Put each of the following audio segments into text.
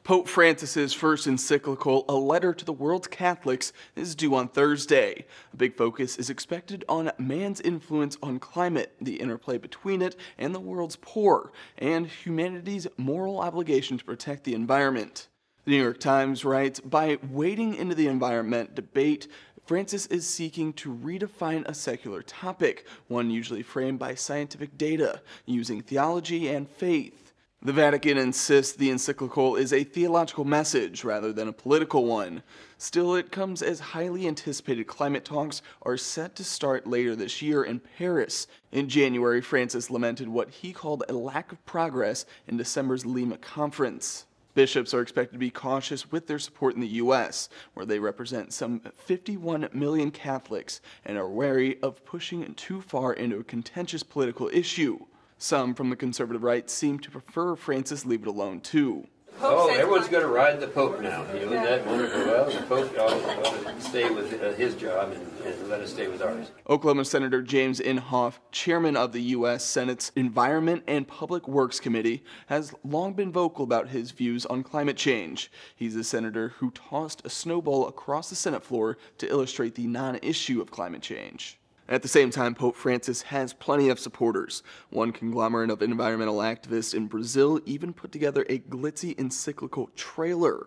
Pope Francis's first encyclical, A Letter to the World's Catholics, is due on Thursday. A big focus is expected on man's influence on climate, the interplay between it and the world's poor, and humanity's moral obligation to protect the environment. The New York Times writes, by wading into the environment debate, Francis is seeking to redefine a secular topic, one usually framed by scientific data, using theology and faith. The Vatican insists the encyclical is a theological message rather than a political one. Still, it comes as highly anticipated climate talks are set to start later this year in Paris. In January, Francis lamented what he called a lack of progress in December's Lima conference. Bishops are expected to be cautious with their support in the U.S., where they represent some 51 million Catholics and are wary of pushing too far into a contentious political issue. Some from the conservative right seem to prefer Francis leave it alone, too. Oh, everyone's going to ride the Pope now. You know, that wonderful. Well, the Pope ought to stay with his job and let us stay with ours. Oklahoma Senator James Inhofe, chairman of the U.S. Senate's Environment and Public Works Committee, has long been vocal about his views on climate change. He's the senator who tossed a snowball across the Senate floor to illustrate the non-issue of climate change. At the same time, Pope Francis has plenty of supporters. One conglomerate of environmental activists in Brazil even put together a glitzy encyclical trailer.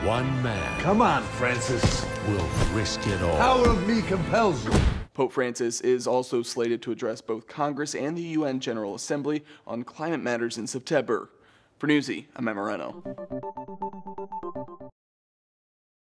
One man, come on, Francis, will risk it all. Power of me compels you. Pope Francis is also slated to address both Congress and the UN General Assembly on climate matters in September. For Newsy, I'm Matt Moreno.